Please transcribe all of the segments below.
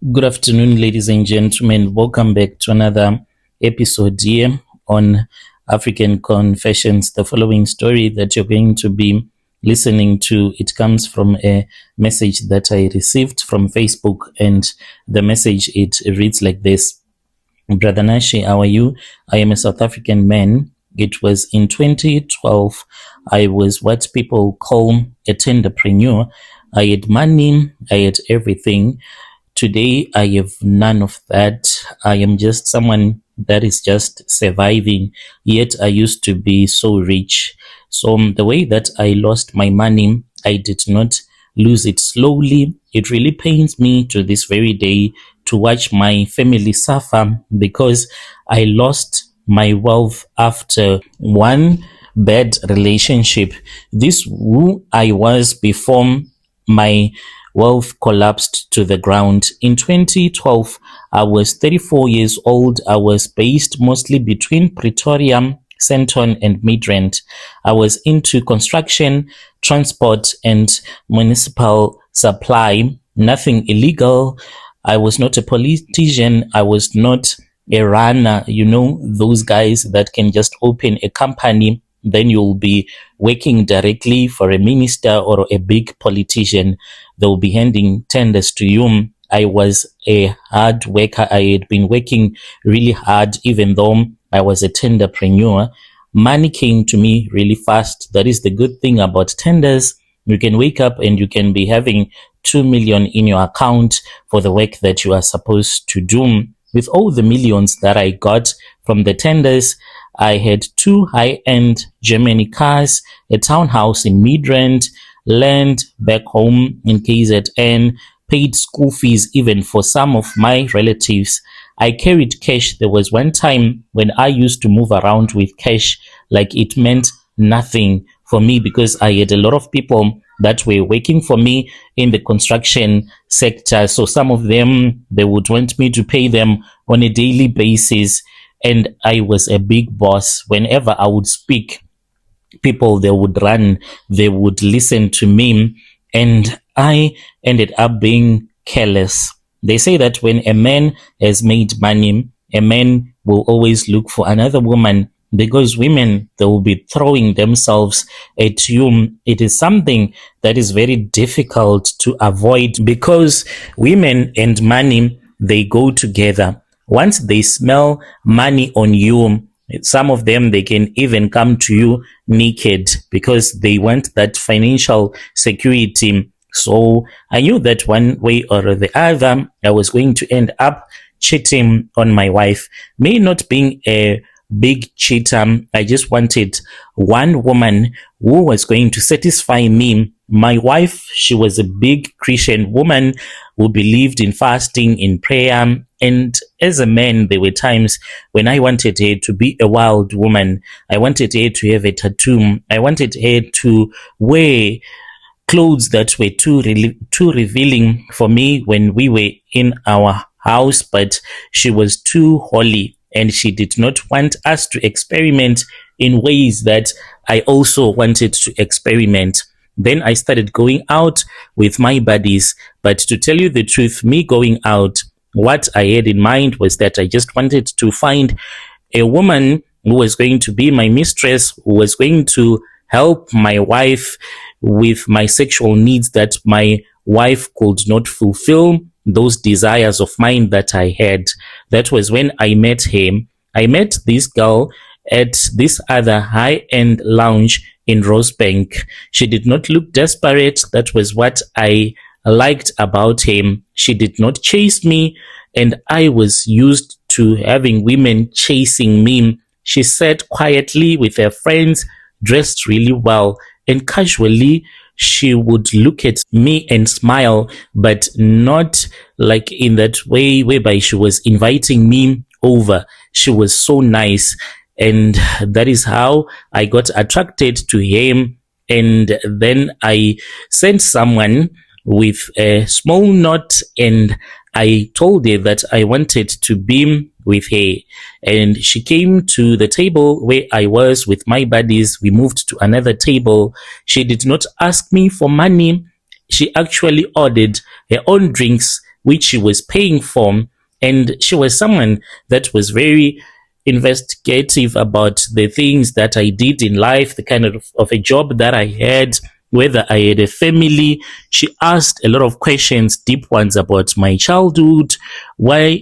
Good afternoon, ladies and gentlemen. Welcome back to another episode here on African Confessions. The following story that you're going to be listening to, it comes from a message that I received from Facebook, and the message, it reads like this. Brother Nashi, how are you? I am a South African man. It was in 2012. I was what people call a tenderpreneur. I had money, I had everything. Today, I have none of that. I am just someone that is just surviving. Yet, I used to be so rich. So, the way that I lost my money, I did not lose it slowly. It really pains me to this very day to watch my family suffer because I lost my wealth after one bad relationship. This who I was before my wealth collapsed to the ground. In 2012, I was 34 years old. I was based mostly between Pretoria, Sandton, and Midrand. I was into construction, transport, and municipal supply. Nothing illegal. I was not a politician. I was not a runner. You know, those guys that can just open a company, then you'll be working directly for a minister or a big politician. They'll be handing tenders to you. I was a hard worker. I had been working really hard, even though I was a tenderpreneur. Money came to me really fast. That is the good thing about tenders. You can wake up and you can be having 2 million in your account for the work that you are supposed to do. With all the millions that I got from the tenders, I had 2 high-end Germany cars, a townhouse in Midrand, land back home in KZN, paid school fees even for some of my relatives. I carried cash. There was one time when I used to move around with cash like it meant nothing for me because I had a lot of people that were working for me in the construction sector. So some of them, they would want me to pay them on a daily basis. And I was a big boss. Whenever I would speak, people, they would run, they would listen to me. And I ended up being careless. They say that when a man has made money, a man will always look for another woman because women, they will be throwing themselves at you. It is something that is very difficult to avoid because women and money, they go together. Once they smell money on you, some of them, they can even come to you naked because they want that financial security. So I knew that one way or the other, I was going to end up cheating on my wife. Me not being a big cheater, I just wanted one woman who was going to satisfy me. My wife, she was a big Christian woman who believed in fasting, in prayer. And as a man, there were times when I wanted her to be a wild woman. I wanted her to have a tattoo. I wanted her to wear clothes that were too revealing for me when we were in our house, but she was too holy and she did not want us to experiment in ways that I also wanted to experiment. Then I started going out with my buddies. But to tell you the truth, me going out, what I had in mind was that I just wanted to find a woman who was going to be my mistress, who was going to help my wife with my sexual needs that my wife could not fulfill, those desires of mine that I had. That was when I met him. I met this girl at this other high-end lounge in Rosebank. She did not look desperate. That was what I liked about him. She did not chase me, and I was used to having women chasing me. She sat quietly with her friends, dressed really well, and casually she would look at me and smile, but not like in that way whereby she was inviting me over. She was so nice, and that is how I got attracted to him. And then I sent someone with a small note, and I told her that I wanted to be with her. And she came to the table where I was with my buddies. We moved to another table. She did not ask me for money. She actually ordered her own drinks which she was paying for. And she was someone that was very investigative about the things that I did in life, the kind of a job that I had, whether I had a family. She asked a lot of questions, deep ones about my childhood, why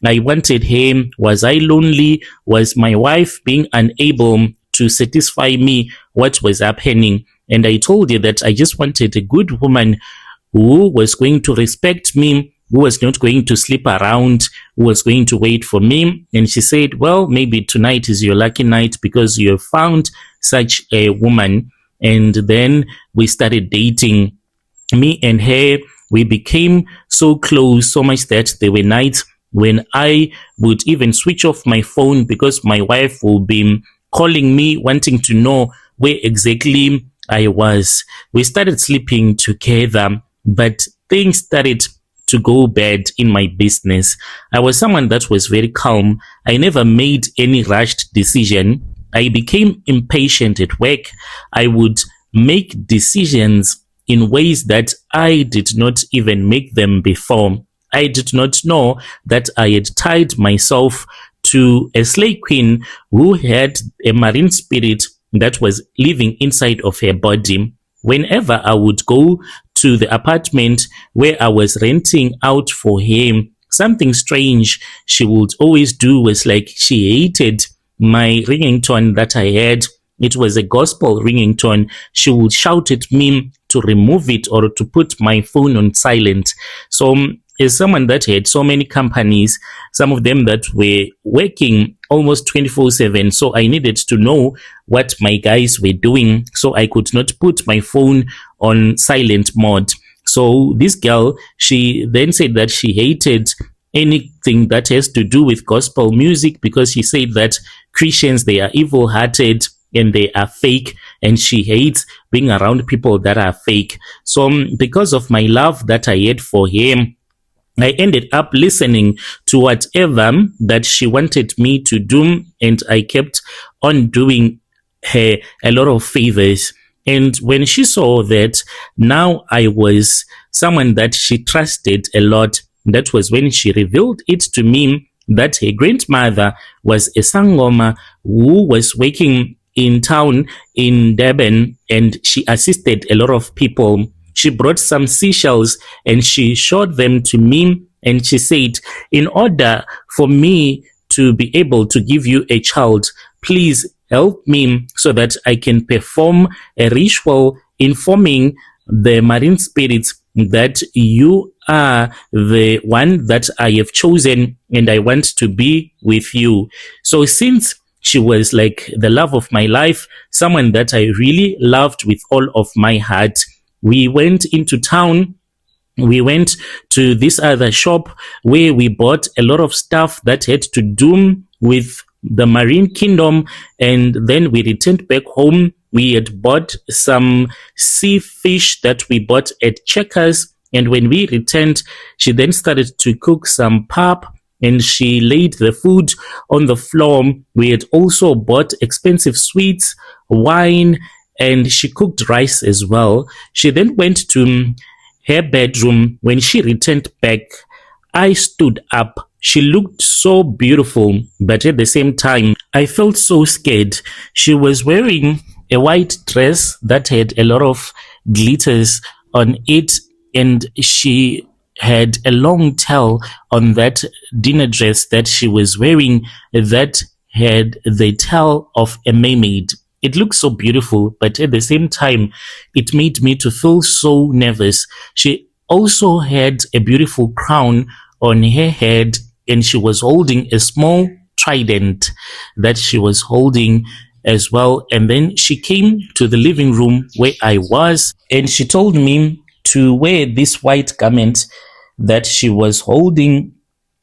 I wanted him, was I lonely, was my wife being unable to satisfy me, what was happening. And I told her that I just wanted a good woman who was going to respect me, who was not going to sleep around, who was going to wait for me. And she said, well, maybe tonight is your lucky night because you have found such a woman. And then we started dating. Me and her, we became so close, so much that there were nights when I would even switch off my phone because my wife would be calling me, wanting to know where exactly I was. We started sleeping together, but things started to go bad in my business. I was someone that was very calm. I never made any rushed decision. I became impatient at work. I would make decisions in ways that I did not even make them before. I did not know that I had tied myself to a slave queen who had a marine spirit that was living inside of her body. Whenever I would go to the apartment where I was renting out for him, something strange she would always do was like she hated my ringing tone that I had. It was a gospel ringing tone. She would shout at me to remove it or to put my phone on silent. So as someone that had so many companies, some of them that were working almost 24/7, so I needed to know what my guys were doing, so I could not put my phone on silent mode. So this girl, she then said that she hated anything that has to do with gospel music because she said that Christians, they are evil-hearted and they are fake, and she hates being around people that are fake. So because of my love that I had for him, I ended up listening to whatever that she wanted me to do, and I kept on doing her a lot of favors. And when she saw that now I was someone that she trusted a lot, that was when she revealed it to me that her grandmother was a Sangoma who was working in town in Durban, and she assisted a lot of people. She brought some seashells and she showed them to me, and she said, in order for me to be able to give you a child, please help me so that I can perform a ritual informing the marine spirits that you are the one that I have chosen and I want to be with you. So since she was like the love of my life, someone that I really loved with all of my heart, we went into town. We went to this other shop where we bought a lot of stuff that had to do with the marine kingdom, and then we returned back home. We had bought some sea fish that we bought at Checkers, and when we returned, she then started to cook some pap and she laid the food on the floor. We had also bought expensive sweets, wine, and she cooked rice as well. She then went to her bedroom. When she returned back, I stood up. She looked so beautiful, but at the same time, I felt so scared. She was wearing a white dress that had a lot of glitters on it, and she had a long tail on that dinner dress that she was wearing that had the tail of a mermaid. It looked so beautiful, but at the same time, it made me to feel so nervous. She also had a beautiful crown on her head, and she was holding a small trident that she was holding as well. And then she came to the living room where I was, and she told me to wear this white garment that she was holding,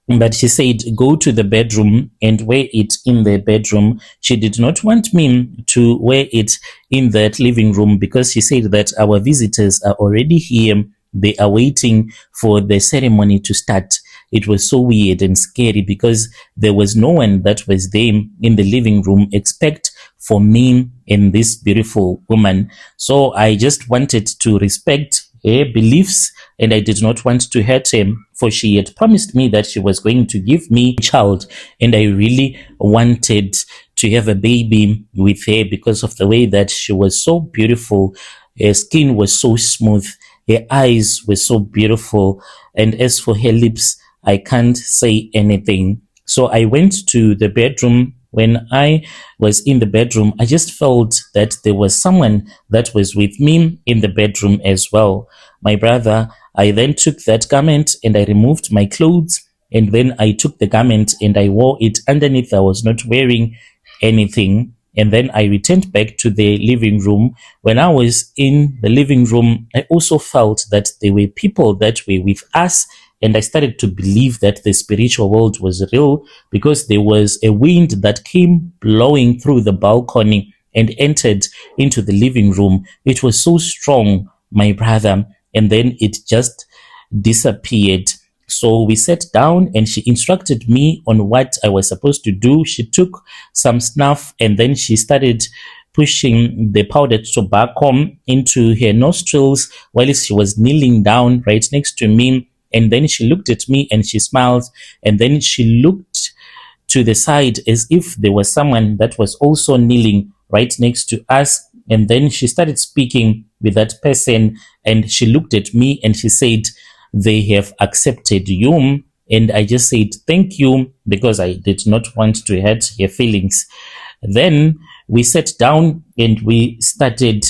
but she said go to the bedroom and wear it in the bedroom. She did not want me to wear it in that living room because she said that our visitors are already here. They are waiting for the ceremony to start. It was so weird and scary because there was no one that was there in the living room except for me and this beautiful woman. So I just wanted to respect her beliefs, and I did not want to hurt her, for she had promised me that she was going to give me a child, and I really wanted to have a baby with her because of the way that she was so beautiful. Her skin was so smooth, her eyes were so beautiful, and as for her lips, I can't say anything. So I went to the bedroom. When I was in the bedroom, I just felt that there was someone that was with me in the bedroom as well. My brother, I then took that garment and I removed my clothes, and then I took the garment and I wore it underneath. I was not wearing anything. And then I returned back to the living room. When I was in the living room, I also felt that there were people that were with us, and I started to believe that the spiritual world was real, because there was a wind that came blowing through the balcony and entered into the living room. It was so strong, my brother, and then it just disappeared. So we sat down and she instructed me on what I was supposed to do. She took some snuff and then she started pushing the powdered tobacco into her nostrils while she was kneeling down right next to me. And then she looked at me and she smiled, and then she looked to the side as if there was someone that was also kneeling right next to us. And then she started speaking with that person, and she looked at me and she said, "They have accepted you." And I just said, "Thank you," because I did not want to hurt her feelings. Then we sat down and we started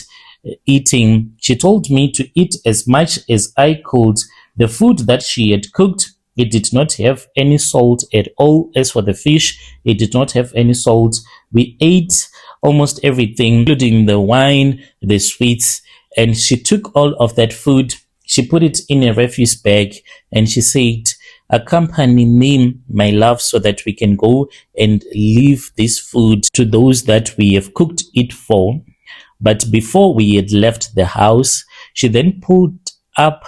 eating. She told me to eat as much as I could. The food that she had cooked, it did not have any salt at all. As for the fish, it did not have any salt. We ate almost everything, including the wine, the sweets, and she took all of that food. She put it in a refuse bag and she said, "Accompany me, my love, so that we can go and leave this food to those that we have cooked it for." But before we had left the house, she then pulled up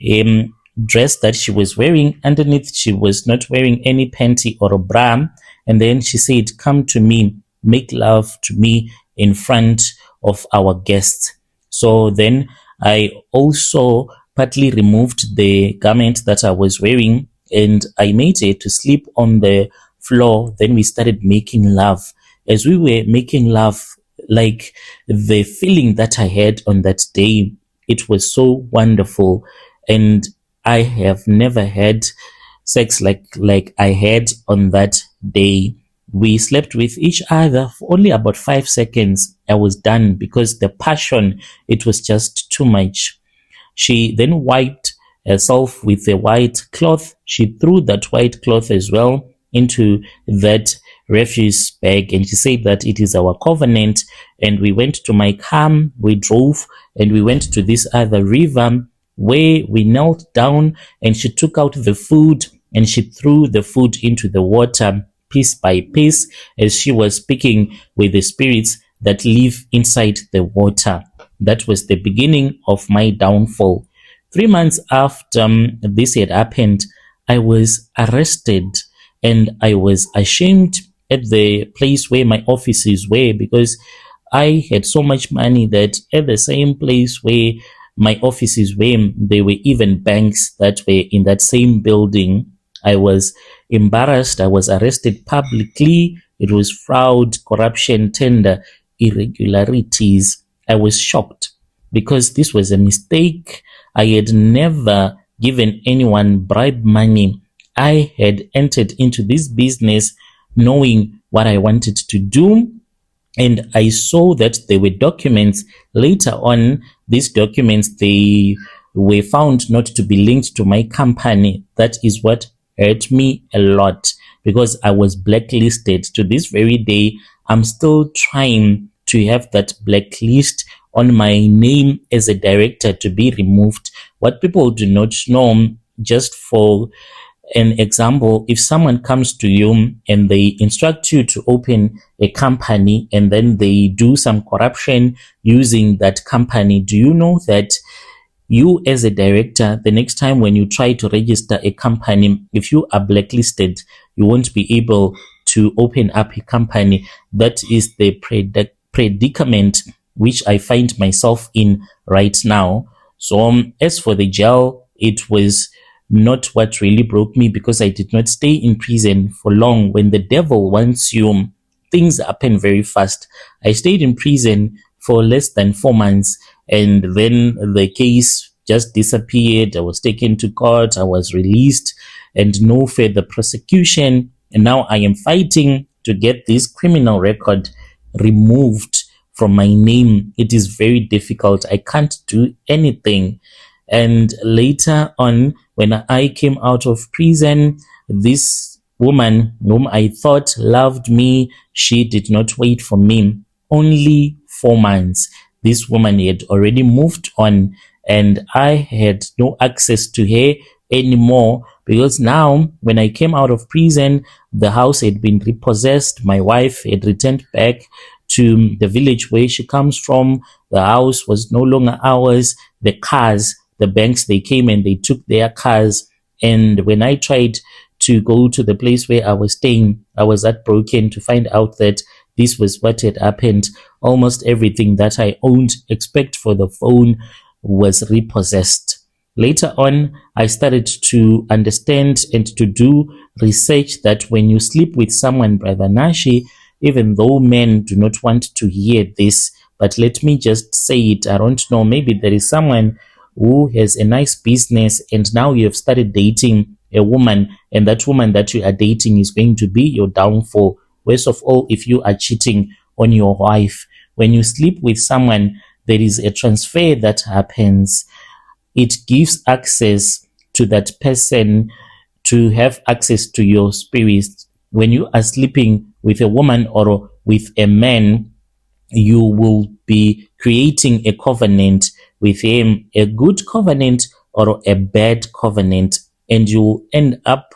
a dress that she was wearing. Underneath, she was not wearing any panty or a bra. And then she said, "Come to me, make love to me in front of our guests." So then I also partly removed the garment that I was wearing and I made her to sleep on the floor. Then we started making love. As we were making love, like the feeling that I had on that day, it was so wonderful. And I have never had sex like I had on that day. We slept with each other for only about 5 seconds. I was done because the passion, it was just too much. She then wiped herself with a white cloth. She threw that white cloth as well into that refuse bag, and she said that it is our covenant. And we went to my car, we drove, and we went to this other river where we knelt down, and she took out the food and she threw the food into the water piece by piece as she was speaking with the spirits that live inside the water. That was the beginning of my downfall. 3 months after this had happened, I was arrested and I was ashamed at the place where my offices were, because I had so much money that at the same place where my offices were, there were even banks that were in that same building. I was embarrassed. I was arrested publicly. It was fraud, corruption, tender, irregularities. I was shocked because this was a mistake. I had never given anyone bribe money. I had entered into this business knowing what I wanted to do, and I saw that there were documents. Later on, these documents, they were found not to be linked to my company. That is what hurt me a lot, because I was blacklisted. To this very day, I'm still trying to have that blacklist on my name as a director to be removed. What people do not know, just for an example, if someone comes to you and they instruct you to open a company and then they do some corruption using that company, do you know that you as a director, the next time when you try to register a company, if you are blacklisted, you won't be able to open up a company? That is the predicament which I find myself in right now. So as for the jail, it was not what really broke me, because I did not stay in prison for long. When the devil wants you, things happen very fast. I stayed in prison for less than 4 months, and then the case just disappeared. I was taken to court, I was released, and no further prosecution. And now I am fighting to get this criminal record removed from my name. It is very difficult. I can't do anything. And later on, when I came out of prison, this woman whom I thought loved me, she did not wait for me. Only 4 months. This woman had already moved on, and I had no access to her anymore, because now when I came out of prison, the house had been repossessed. My wife had returned back to the village where she comes from. The house was no longer ours. The cars, the banks, they came and they took their cars. And when I tried to go to the place where I was staying, I was heartbroken to find out that this was what had happened. Almost everything that I owned, except for the phone, was repossessed. Later on, I started to understand and to do research that when you sleep with someone, Brother Nashi, even though men do not want to hear this, but let me just say it. I don't know, maybe there is someone who has a nice business, and now you have started dating a woman, and that woman that you are dating is going to be your downfall. Worst of all, if you are cheating on your wife. When you sleep with someone, there is a transfer that happens. It gives access to that person to have access to your spirit. When you are sleeping with a woman or with a man, you will be creating a covenant with him, a good covenant or a bad covenant, and you end up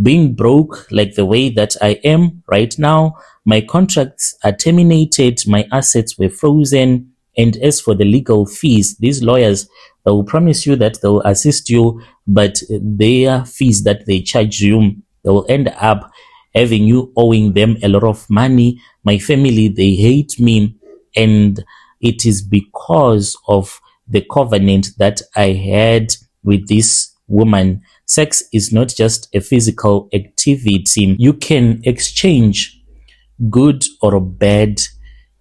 being broke like the way that I am right now. My contracts are terminated, my assets were frozen, and as for the legal fees, these lawyers, they will promise you that they will assist you, but their fees that they charge you, they will end up having you owing them a lot of money. My family, they hate me, and it is because of the covenant that I had with this woman. Sex is not just a physical activity. You can exchange good or bad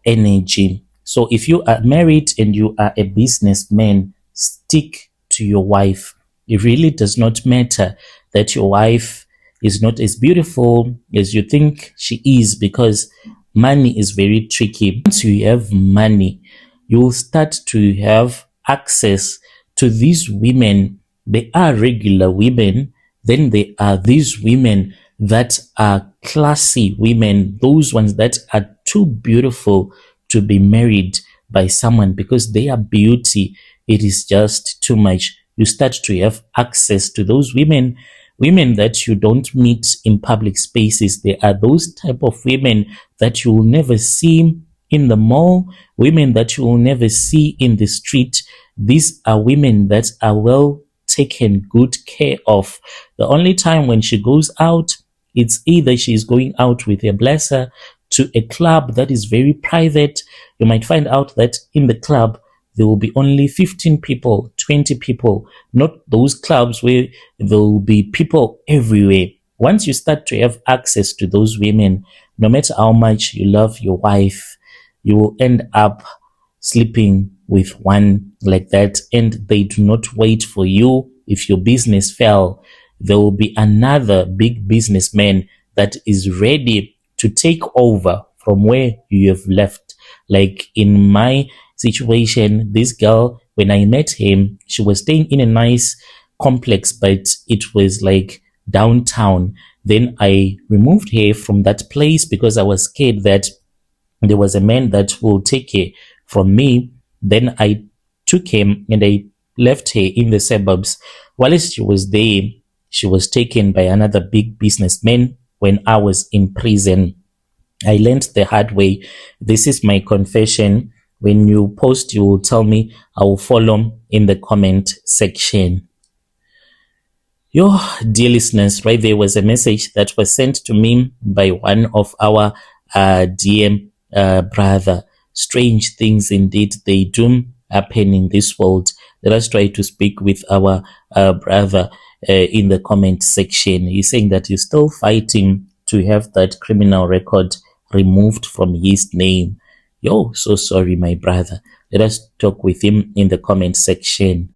energy. So if you are married and you are a businessman, stick to your wife. It really does not matter that your wife is not as beautiful as you think she is, because money is very tricky. Once you have money, you will start to have access to these women. They are regular women. Then there are these women that are classy women, those ones that are too beautiful to be married by someone, because their beauty, it is just too much. You start to have access to those women that you don't meet in public spaces. There are those type of women that you will never see in the mall, women that you will never see in the street. These are women that are well taken good care of. The only time when she goes out, it's either she's going out with a blesser to a club that is very private. You might find out that in the club, there will be only 15 people, 20 people, not those clubs where there will be people everywhere. Once you start to have access to those women, no matter how much you love your wife, you will end up sleeping with one like that, and they do not wait for you. If your business fell, there will be another big businessman that is ready to take over from where you have left. Like in my situation, this girl, when I met him, she was staying in a nice complex, but it was like downtown. Then I removed her from that place because I was scared that there was a man that will take her from me. Then I took him and I left her in the suburbs. While she was there, she was taken by another big businessman when I was in prison. I learned the hard way. This is my confession. When you post, you will tell me. I will follow in the comment section. Your dear listeners, right there was a message that was sent to me by one of our DM brother. Strange things indeed they do. happen in this world. Let us try to speak with our brother in the comment section. He's saying that he's still fighting to have that criminal record removed from his name. Yo, so sorry, my brother. Let us talk with him in the comment section.